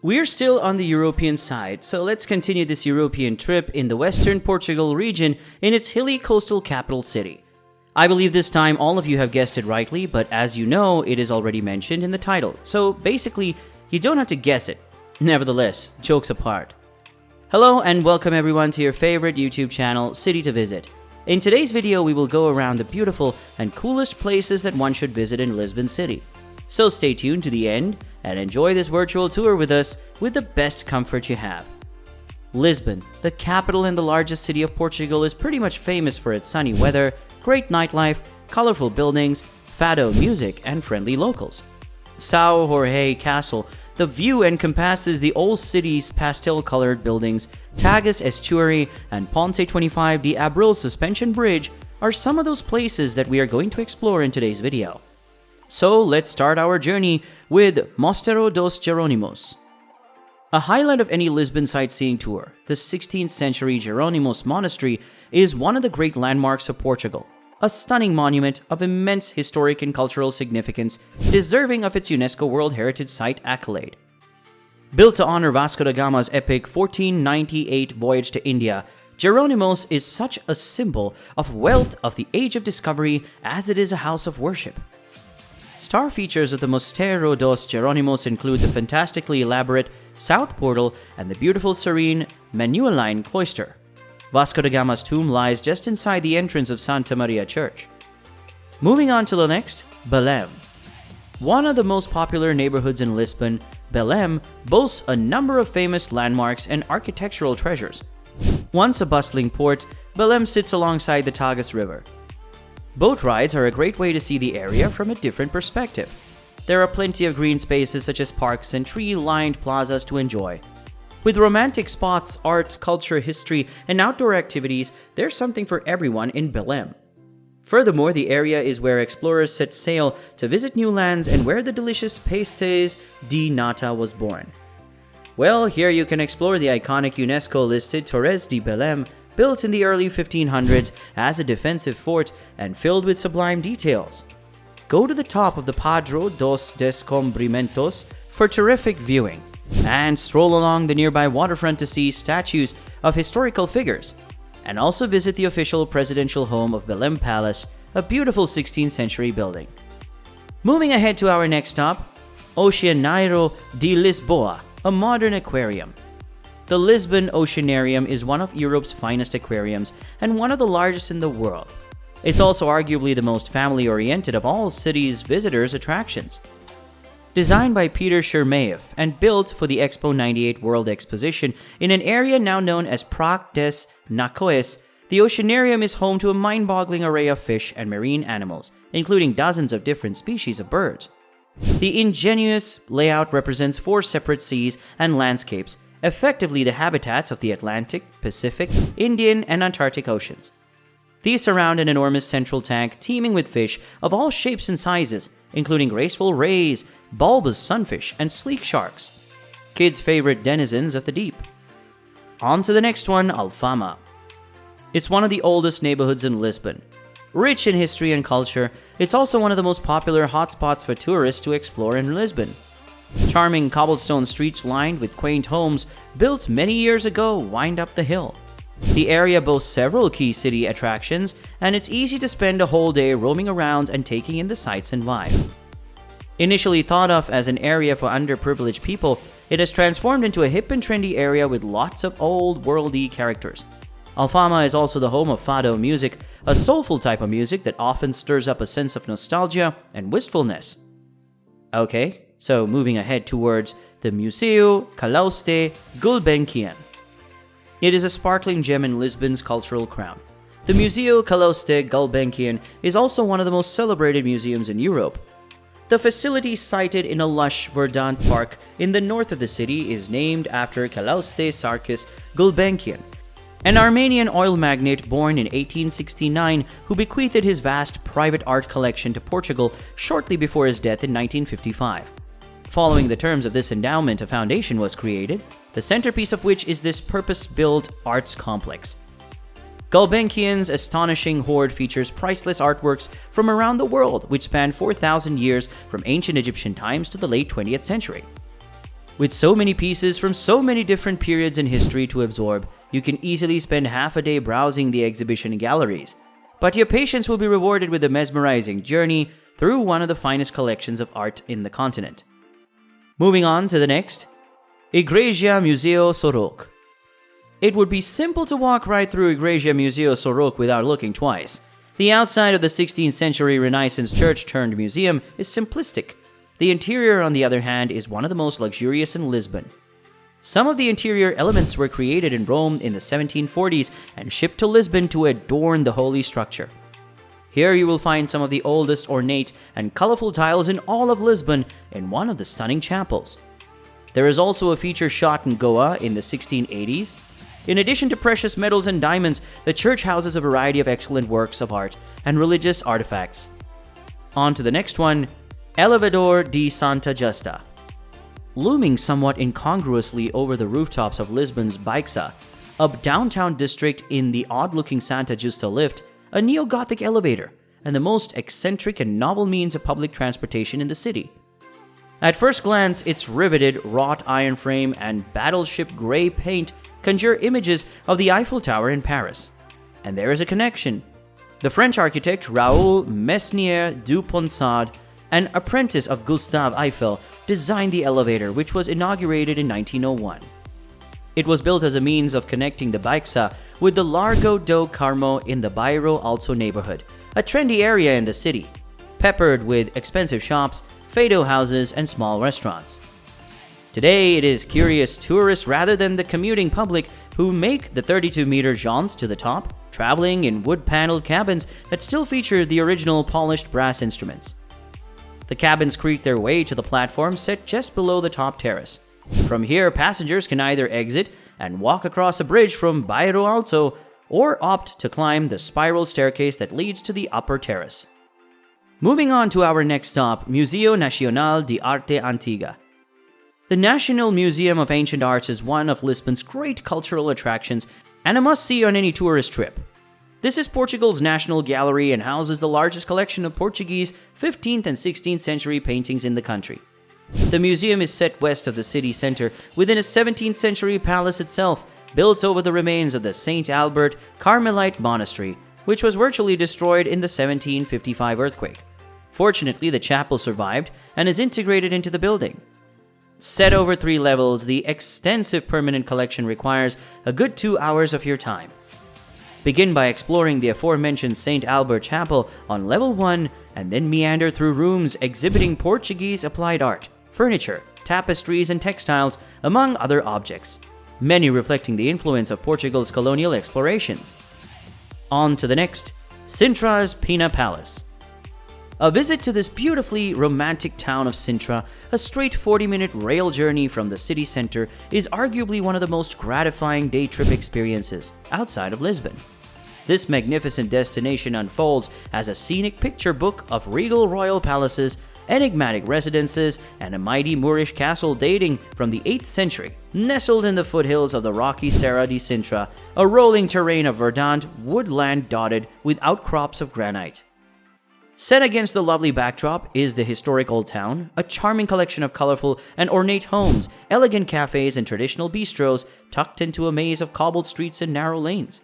We're still on the European side, so let's continue this European trip in the western Portugal region in its hilly coastal capital city. I believe this time all of you have guessed it rightly, but as you know, it is already mentioned in the title, so basically, you don't have to guess it. Nevertheless, jokes apart. Hello and welcome everyone to your favorite YouTube channel, City to Visit. In today's video, we will go around the beautiful and coolest places that one should visit in Lisbon City. So stay tuned to the end and enjoy this virtual tour with us with the best comfort you have. Lisbon, the capital and the largest city of Portugal, is pretty much famous for its sunny weather, great nightlife, colorful buildings, fado music, and friendly locals. São Jorge Castle, the view encompasses the old city's pastel-colored buildings. Tagus Estuary and Ponte 25 de Abril Suspension Bridge are some of those places that we are going to explore in today's video. So let's start our journey with Mosteiro dos Jerónimos. A highlight of any Lisbon sightseeing tour, the 16th century Jerónimos Monastery is one of the great landmarks of Portugal. A stunning monument of immense historic and cultural significance, deserving of its UNESCO World Heritage Site accolade. Built to honor Vasco da Gama's epic 1498 voyage to India, Jerónimos is such a symbol of wealth of the Age of Discovery as it is a house of worship. Star features of the Mosteiro dos Jerónimos include the fantastically elaborate South Portal and the beautiful serene Manueline Cloister. Vasco da Gama's tomb lies just inside the entrance of Santa Maria Church. Moving on to the next, Belém. One of the most popular neighborhoods in Lisbon, Belém boasts a number of famous landmarks and architectural treasures. Once a bustling port, Belém sits alongside the Tagus River. Boat rides are a great way to see the area from a different perspective. There are plenty of green spaces such as parks and tree-lined plazas to enjoy. With romantic spots, art, culture, history, and outdoor activities, there's something for everyone in Belém. Furthermore, the area is where explorers set sail to visit new lands and where the delicious pastéis de nata was born. Well, here you can explore the iconic UNESCO-listed Torres de Belém, built in the early 1500s as a defensive fort and filled with sublime details. Go to the top of the Padrão dos Descobrimentos for terrific viewing, and stroll along the nearby waterfront to see statues of historical figures, and also visit the official presidential home of Belém Palace, a beautiful 16th century building. Moving ahead to our next stop, Oceanarium de Lisboa, a modern aquarium. The Lisbon Oceanarium is one of Europe's finest aquariums and one of the largest in the world. It's also arguably the most family-oriented of all city's visitors' attractions. Designed by Peter Shermaeff and built for the Expo 98 World Exposition in an area now known as Praia des Nacoes, the Oceanarium is home to a mind-boggling array of fish and marine animals, including dozens of different species of birds. The ingenious layout represents 4 separate seas and landscapes, effectively the habitats of the Atlantic, Pacific, Indian, and Antarctic Oceans. These surround an enormous central tank teeming with fish of all shapes and sizes, including graceful rays, bulbous sunfish, and sleek sharks, kids' favorite denizens of the deep. On to the next one, Farma. It's one of the oldest neighborhoods in Lisbon. Rich in history and culture, it's also one of the most popular hotspots for tourists to explore in Lisbon. Charming cobblestone streets lined with quaint homes built many years ago wind up the hill. The area boasts several key city attractions, and it's easy to spend a whole day roaming around and taking in the sights and vibe. Initially thought of as an area for underprivileged people, it has transformed into a hip and trendy area with lots of old worldy characters. Farma is also the home of fado music, a soulful type of music that often stirs up a sense of nostalgia and wistfulness. Okay, so moving ahead towards the Museo Kalauste Gulbenkien. It is a sparkling gem in Lisbon's cultural crown. The Museo Kalauste Gulbenkian is also one of the most celebrated museums in Europe. The facility, sited in a lush, verdant park in the north of the city, is named after Kalauste Sarkis Gulbenkian, an Armenian oil magnate born in 1869 who bequeathed his vast private art collection to Portugal shortly before his death in 1955. Following the terms of this endowment, a foundation was created, the centerpiece of which is this purpose-built arts complex. Gulbenkian's astonishing hoard features priceless artworks from around the world, which span 4,000 years from ancient Egyptian times to the late 20th century. With so many pieces from so many different periods in history to absorb, you can easily spend half a day browsing the exhibition galleries. But your patience will be rewarded with a mesmerizing journey through one of the finest collections of art in the continent. Moving on to the next, Igreja Museo Soroque. It would be simple to walk right through Igreja Museo Soroque without looking twice. The outside of the 16th century Renaissance church turned museum is simplistic. The interior, on the other hand, is one of the most luxurious in Lisbon. Some of the interior elements were created in Rome in the 1740s and shipped to Lisbon to adorn the holy structure. Here you will find some of the oldest ornate and colorful tiles in all of Lisbon in one of the stunning chapels. There is also a feature shot in Goa in the 1680s. In addition to precious metals and diamonds, the church houses a variety of excellent works of art and religious artifacts. On to the next one, Elevador de Santa Justa. Looming somewhat incongruously over the rooftops of Lisbon's Baixa, a downtown district in the odd-looking Santa Justa lift, a neo-Gothic elevator, and the most eccentric and novel means of public transportation in the city. At first glance, its riveted wrought iron frame and battleship gray paint conjure images of the Eiffel Tower in Paris. And there is a connection. The French architect Raoul Mesnier du Ponsard, an apprentice of Gustave Eiffel, designed the elevator, which was inaugurated in 1901. It was built as a means of connecting the Baixa with the Largo do Carmo in the Bairro Alto neighborhood, a trendy area in the city, peppered with expensive shops, fado houses, and small restaurants. Today, it is curious tourists rather than the commuting public who make the 32-meter jaunts to the top, traveling in wood-paneled cabins that still feature the original polished brass instruments. The cabins creak their way to the platform set just below the top terrace. From here, passengers can either exit and walk across a bridge from Bairro Alto or opt to climb the spiral staircase that leads to the upper terrace. Moving on to our next stop, Museo Nacional de Arte Antigua. The National Museum of Ancient Arts is one of Lisbon's great cultural attractions and a must-see on any tourist trip. This is Portugal's national gallery and houses the largest collection of Portuguese 15th and 16th century paintings in the country. The museum is set west of the city center within a 17th century palace itself, built over the remains of the St. Albert Carmelite Monastery, which was virtually destroyed in the 1755 earthquake. Fortunately, the chapel survived and is integrated into the building. Set over 3 levels, the extensive permanent collection requires a good 2 hours of your time. Begin by exploring the aforementioned St. Albert Chapel on level 1 and then meander through rooms exhibiting Portuguese applied art, furniture, tapestries, and textiles, among other objects, many reflecting the influence of Portugal's colonial explorations. On to the next, Sintra's Pina Palace. A visit to this beautifully romantic town of Sintra, a straight 40-minute rail journey from the city center, is arguably one of the most gratifying day trip experiences outside of Lisbon. This magnificent destination unfolds as a scenic picture book of regal royal palaces, enigmatic residences, and a mighty Moorish castle dating from the 8th century, nestled in the foothills of the rocky Serra de Sintra, a rolling terrain of verdant woodland dotted with outcrops of granite. Set against the lovely backdrop is the historic old town, a charming collection of colorful and ornate homes, elegant cafes, and traditional bistros tucked into a maze of cobbled streets and narrow lanes.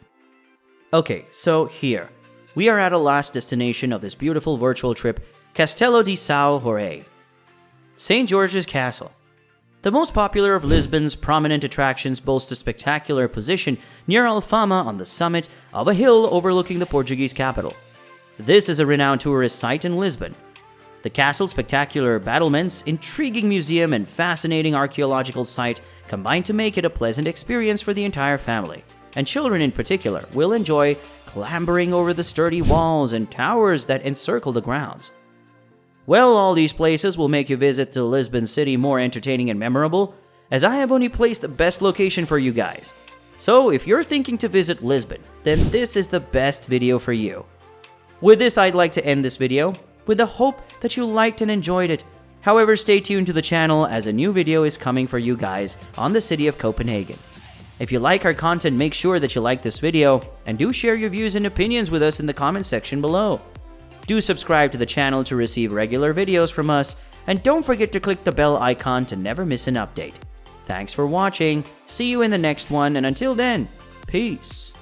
Okay, so here, we are at a last destination of this beautiful virtual trip, Castello de São Jorge, St. George's Castle. The most popular of Lisbon's prominent attractions boasts a spectacular position near Farma on the summit of a hill overlooking the Portuguese capital. This is a renowned tourist site in Lisbon. The castle's spectacular battlements, intriguing museum, and fascinating archaeological site combine to make it a pleasant experience for the entire family, and children in particular will enjoy clambering over the sturdy walls and towers that encircle the grounds. Well, all these places will make your visit to Lisbon City more entertaining and memorable, as I have only placed the best location for you guys. So if you're thinking to visit Lisbon, then this is the best video for you. With this, I'd like to end this video with the hope that you liked and enjoyed it. However, stay tuned to the channel as a new video is coming for you guys on the city of Copenhagen. If you like our content, make sure that you like this video and do share your views and opinions with us in the comment section below. Do subscribe to the channel to receive regular videos from us, and don't forget to click the bell icon to never miss an update. Thanks for watching, see you in the next one, and until then, peace!